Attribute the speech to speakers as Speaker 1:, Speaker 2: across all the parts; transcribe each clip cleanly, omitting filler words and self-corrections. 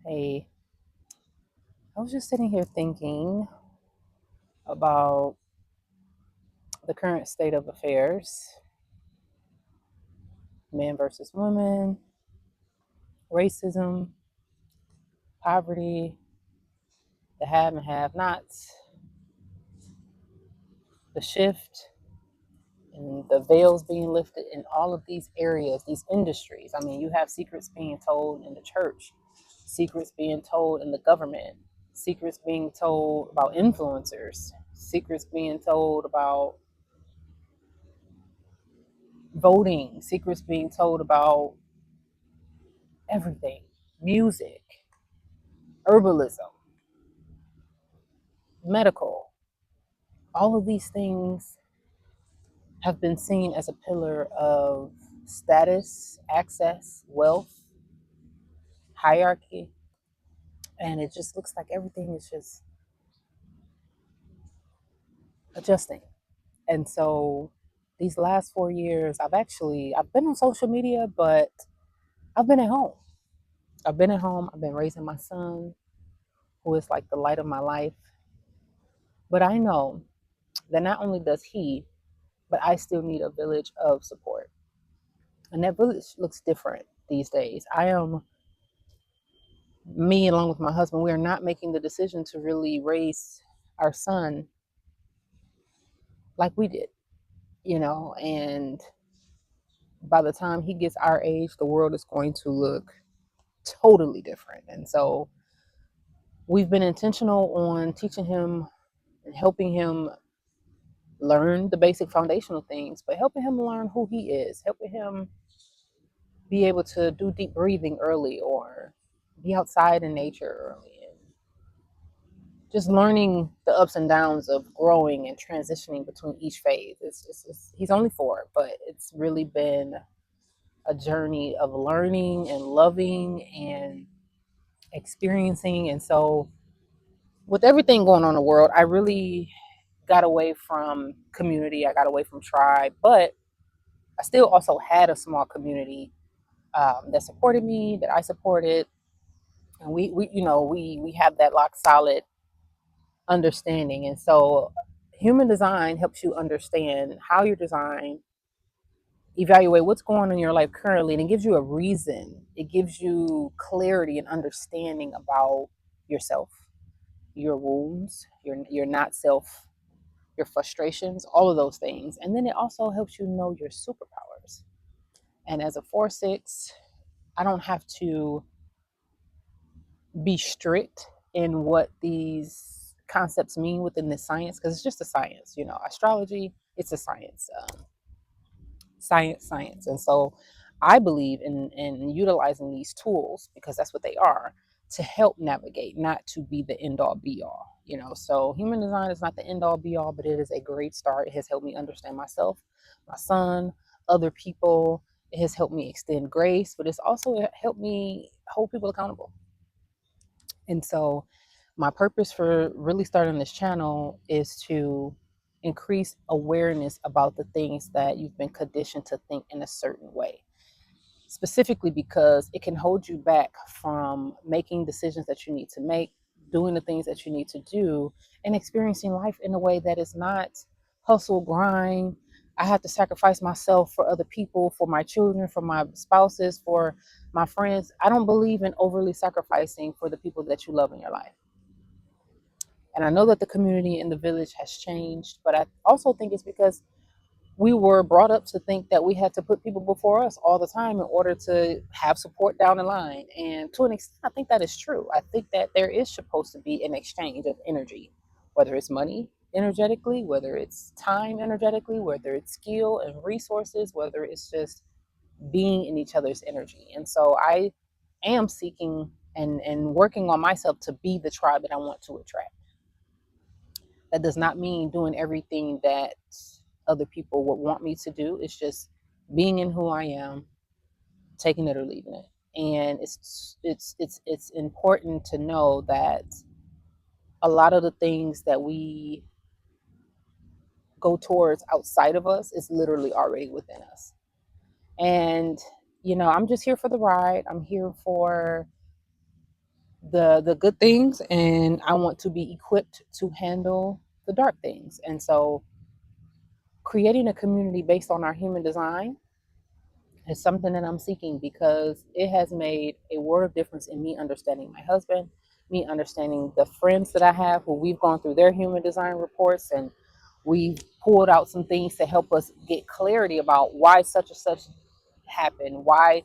Speaker 1: Hey, I was just sitting here thinking about the current state of affairs, men versus women, racism, poverty, the have and have nots, the shift, and the veils being lifted in all of these areas, these industries. I mean, you have secrets being told in the church, secrets being told in the government, secrets being told about influencers, secrets being told about voting, secrets being told about everything, music, herbalism, medical. All of these things have been seen as a pillar of status, access, wealth, hierarchy, and it just looks like everything is just adjusting. And so these last 4 years, I've been on social media, but I've been at home. I've been at home. I've been raising my son, who is like the light of my life. But I know that not only does he, but I still need a village of support. And that village looks different these days. Me along with my husband, we are not making the decision to really raise our son like we did, and by the time he gets our age, the world is going to look totally different. And so we've been intentional on teaching him and helping him learn the basic foundational things, but helping him learn who he is, helping him be able to do deep breathing early or be outside in nature early, and just learning the ups and downs of growing and transitioning between each phase. He's only 4, but it's really been a journey of learning and loving and experiencing. And so with everything going on in the world, I really got away from community. I got away from tribe, but I still also had a small community that supported me, that I supported. And we have that lock solid understanding. And so human design helps you understand how you're designed, evaluate what's going on in your life currently, and it gives you a reason. It gives you clarity and understanding about yourself, your wounds, your not self, your frustrations, all of those things. And then it also helps you know your superpowers. And as a 4-6, I don't have to be strict in what these concepts mean within this science, because it's just a science. Astrology, it's a science. Science. And so I believe in utilizing these tools, because that's what they are, to help navigate, not to be the end all be all. So human design is not the end all be all, but it is a great start. It has helped me understand myself, my son, other people. It has helped me extend grace, but it's also helped me hold people accountable. And so my purpose for really starting this channel is to increase awareness about the things that you've been conditioned to think in a certain way, specifically because it can hold you back from making decisions that you need to make, doing the things that you need to do, and experiencing life in a way that is not hustle, grind. I have to sacrifice myself for other people, for my children, for my spouses, for my friends. I don't believe in overly sacrificing for the people that you love in your life. And I know that the community in the village has changed, but I also think it's because we were brought up to think that we had to put people before us all the time in order to have support down the line. And to an extent, I think that is true. I think that there is supposed to be an exchange of energy, whether it's money energetically, whether it's time energetically, whether it's skill and resources, whether it's just being in each other's energy. And so I am seeking and working on myself to be the tribe that I want to attract. That does not mean doing everything that other people would want me to do. It's just being in who I am, taking it or leaving it. And it's important to know that a lot of the things that we go towards outside of us is literally already within us. And I'm just here for the ride. I'm here for the good things, and I want to be equipped to handle the dark things. And so creating a community based on our human design is something that I'm seeking because it has made a world of difference in me understanding my husband, me understanding the friends that I have who we've gone through their human design reports, and we've pulled out some things to help us get clarity about why such and such happened, why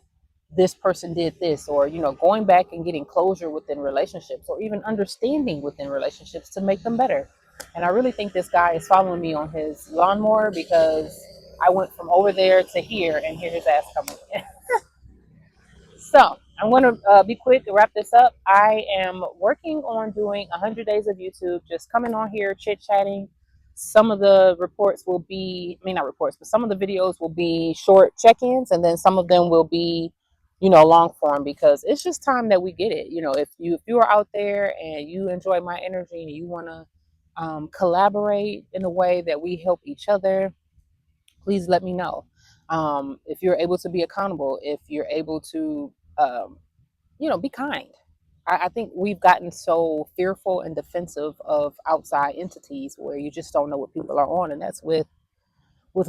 Speaker 1: this person did this, or going back and getting closure within relationships, or even understanding within relationships to make them better. And I really think this guy is following me on his lawnmower because I went from over there to here and hear his ass coming in. So I'm going to be quick to wrap this up. I am working on doing 100 days of YouTube, just coming on here, chit chatting. Some of the reports will be, I mean, not reports, but some of the videos will be short check ins, and then some of them will be, long form, because it's just time that we get it. If you are out there and you enjoy my energy and you want to collaborate in a way that we help each other, please let me know. If you're able to be accountable, if you're able to, be kind. I think we've gotten so fearful and defensive of outside entities where you just don't know what people are on, and that's with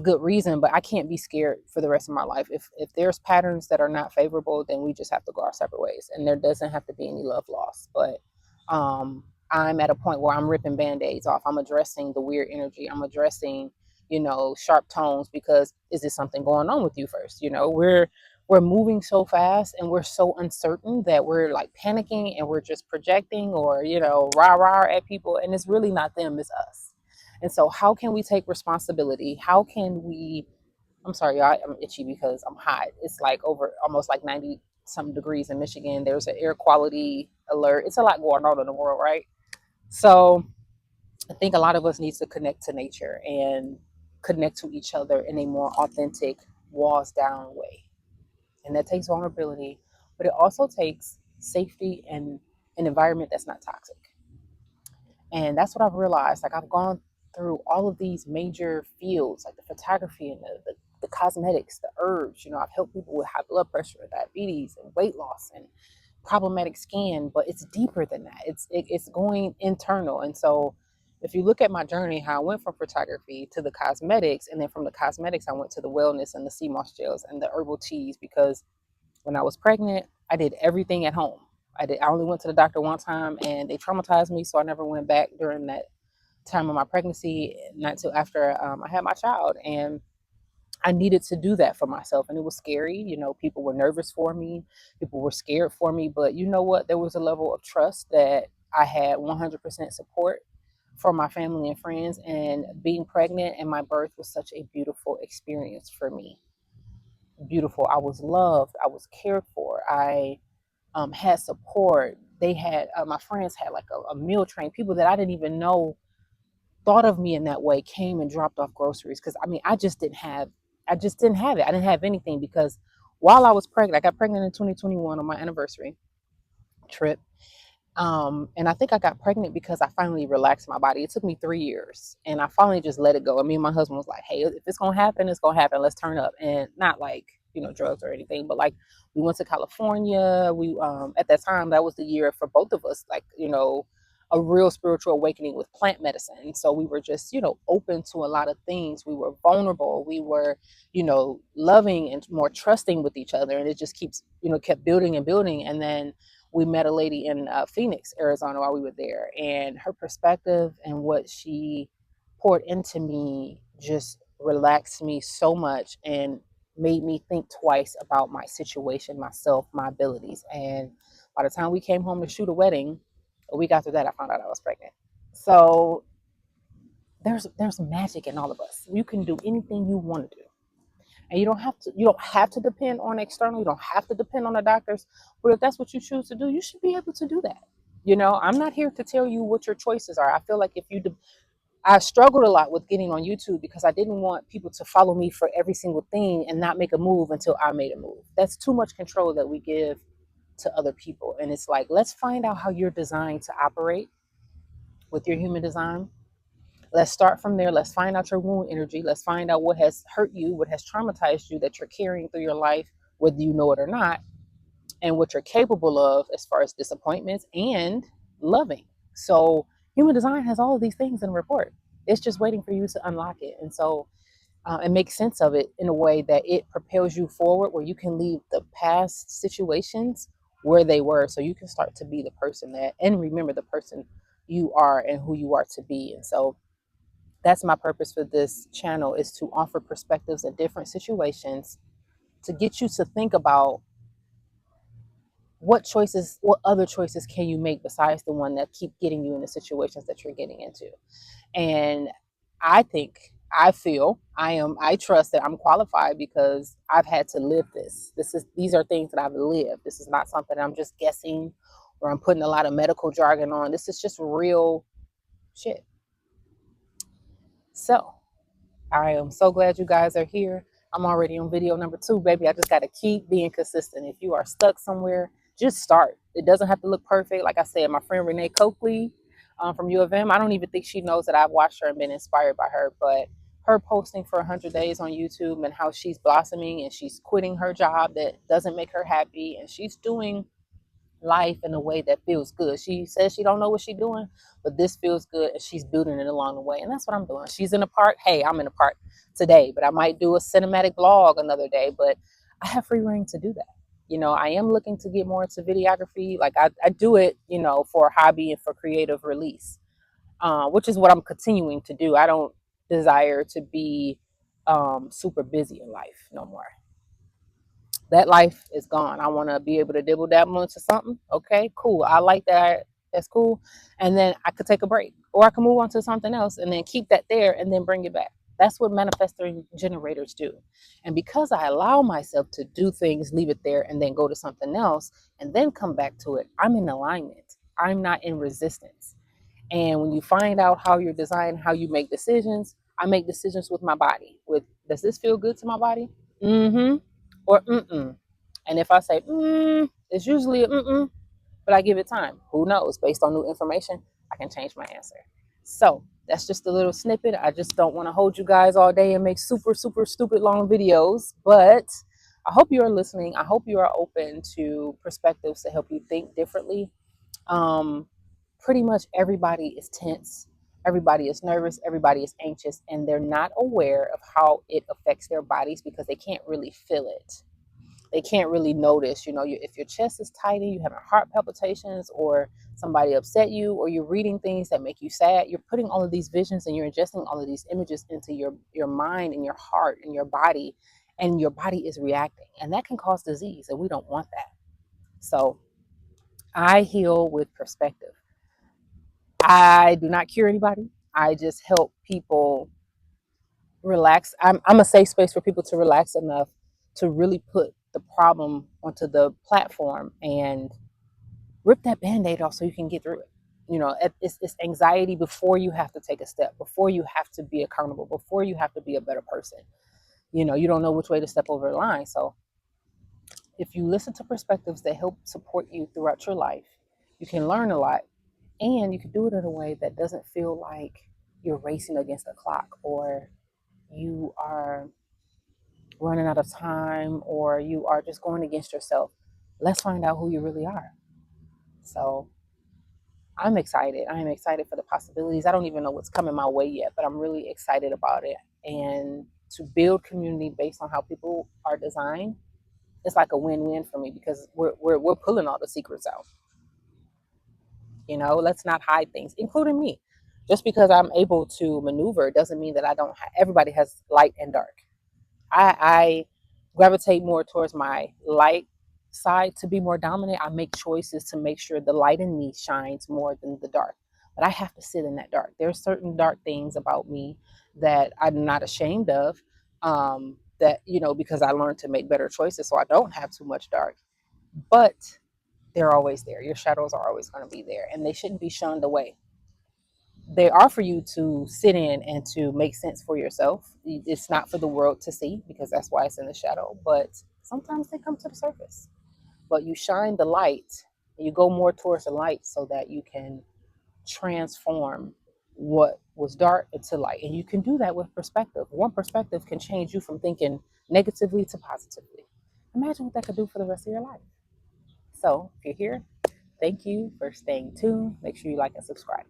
Speaker 1: good reason. But I can't be scared for the rest of my life. If there's patterns that are not favorable, then we just have to go our separate ways, and there doesn't have to be any love lost. But I'm at a point where I'm ripping band-aids off. I'm addressing the weird energy. I'm addressing, sharp tones, because is there something going on with you first? We're moving so fast and we're so uncertain that we're like panicking and we're just projecting, or rah rah at people, and it's really not them, it's us. And so how can we take responsibility? How can we, I'm sorry, y'all, I'm itchy because I'm hot. It's like over almost like 90 some degrees in Michigan. There's an air quality alert. It's a lot going on in the world, right? So I think a lot of us need to connect to nature and connect to each other in a more authentic, walls down way. And that takes vulnerability, but it also takes safety and an environment that's not toxic. And that's what I've realized. Like, I've gone through all of these major fields, like the photography and the cosmetics, the herbs. I've helped people with high blood pressure, diabetes, and weight loss, and problematic skin, but it's deeper than that. It's going internal. And so if you look at my journey, how I went from photography to the cosmetics, and then from the cosmetics I went to the wellness and the sea moss gels and the herbal teas, because when I was pregnant, I did everything at home. I only went to the doctor one time, and they traumatized me, so I never went back during that time of my pregnancy, not till after I had my child. And I needed to do that for myself, and it was scary. People were nervous for me, people were scared for me, but you know what? There was a level of trust that I had 100% support from my family and friends, and being pregnant and my birth was such a beautiful experience for me. Beautiful. I was loved. I was cared for. I had support. They had my friends had like a meal train. People that I didn't even know thought of me in that way came and dropped off groceries, because I mean I just didn't have it. I didn't have anything, because while I was pregnant, I got pregnant in 2021 on my anniversary trip. And I think I got pregnant because I finally relaxed my body. It took me 3 years, and I finally just let it go. I mean, my husband was like, "Hey, if it's gonna happen, it's gonna happen. Let's turn up." And not like drugs or anything, but like we went to California. We at that time, that was the year for both of us, like a real spiritual awakening with plant medicine. So we were just open to a lot of things. We were vulnerable. We were loving and more trusting with each other, and it just kept building and building. And then we met a lady in Phoenix, Arizona, while we were there, and her perspective and what she poured into me just relaxed me so much and made me think twice about my situation, myself, my abilities. And by the time we came home to shoot a wedding, a week after that, I found out I was pregnant. So there's magic in all of us. You can do anything you want to do, and you don't have to depend on external. You don't have to depend on the doctors. But if that's what you choose to do, you should be able to do that. I'm not here to tell you what your choices are. I feel like I struggled a lot with getting on YouTube because I didn't want people to follow me for every single thing and not make a move until I made a move. That's too much control that we give to other people. And it's like, let's find out how you're designed to operate with your human design. Let's start from there. Let's find out your wound energy. Let's find out what has hurt you, what has traumatized you that you're carrying through your life, whether you know it or not. and what you're capable of as far as disappointments and loving. So human design has all of these things in a report. It's just waiting for you to unlock it. And so and make sense of it in a way that it propels you forward, where you can leave the past situations where they were, so you can start to be the person that, and remember the person you are and who you are to be. And so that's my purpose for this channel, is to offer perspectives in different situations to get you to think about what other choices can you make besides the one that keep getting you in the situations that you're getting into. And I think, I trust that I'm qualified because I've had to live this. These are things that I've lived. This is not something I'm just guessing or I'm putting a lot of medical jargon on. This is just real shit. So I am so glad you guys are here. I'm already on video number 2, baby. I just got to keep being consistent. If you are stuck somewhere, just start. It doesn't have to look perfect. Like I said, my friend Renee Coakley from U of M, I don't even think she knows that I've watched her and been inspired by her, but her posting for 100 days on YouTube and how she's blossoming and she's quitting her job that doesn't make her happy, and she's doing life in a way that feels good. She says she don't know what she's doing, but this feels good, and she's building it along the way. And that's what I'm doing. She's in the park. Hey, I'm in the park today, but I might do a cinematic vlog another day. But I have free reign to do that. You know, I am looking to get more into videography. Like I do it, you know, for a hobby and for creative release, which is what I'm continuing to do. I don't desire to be super busy in life no more. That life is gone. I want to be able to dibble dabble into something. Okay, cool. I like that. That's cool. And then I could take a break, or I can move on to something else and then keep that there and then bring it back. That's what manifesting generators do. And because I allow myself to do things, leave it there, and then go to something else and then come back to it, I'm in alignment. I'm not in resistance. And when you find out how you're designed, how you make decisions, I make decisions with my body. With, does this feel good to my body? Mm-hmm. Or mm-mm. And if I say it's usually a mm-mm, but I give it time. Who knows? Based on new information, I can change my answer. So that's just a little snippet. I just don't want to hold you guys all day and make super, super stupid long videos. But I hope you are listening. I hope you are open to perspectives to help you think differently. Um, Pretty much everybody is tense. Everybody is nervous. Everybody is anxious. And they're not aware of how it affects their bodies because they can't really feel it. They can't really notice, you know, if your chest is tight and you having heart palpitations, or somebody upset you, or you're reading things that make you sad, you're putting all of these visions and you're ingesting all of these images into your mind and your heart and your body, and your body is reacting, and that can cause disease, and we don't want that. So I heal with perspective. I do not cure anybody. I just help people relax. I'm a safe space for people to relax enough to really put the problem onto the platform and rip that band-aid off so you can get through it. You know, it's anxiety before you have to take a step, before you have to be accountable, before you have to be a better person. You know, you don't know which way to step over the line. So if you listen to perspectives that help support you throughout your life, you can learn a lot, and you can do it in a way that doesn't feel like you're racing against the clock, or you are running out of time, or you are just going against yourself. Let's find out who you really are. So I'm excited. I am excited for the possibilities. I don't even know what's coming my way yet, but I'm really excited about it. And to build community based on how people are designed, it's like a win-win for me, because we're pulling all the secrets out. You know, let's not hide things, including me. Just because I'm able to maneuver doesn't mean that I don't. Everybody has light and dark. I gravitate more towards my light side to be more dominant. I make choices to make sure the light in me shines more than the dark. But I have to sit in that dark. There's certain dark things about me that I'm not ashamed of. That, you know, because I learned to make better choices, so I don't have too much dark. But they're always there. Your shadows are always going to be there, and they shouldn't be shunned away. They are for you to sit in and to make sense for yourself. It's not for the world to see, because that's why it's in the shadow. But sometimes they come to the surface. But you shine the light, and you go more towards the light so that you can transform what was dark into light. And you can do that with perspective. One perspective can change you from thinking negatively to positively. Imagine what that could do for the rest of your life. So if you're here, thank you for staying tuned. Make sure you like and subscribe.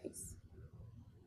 Speaker 1: Peace.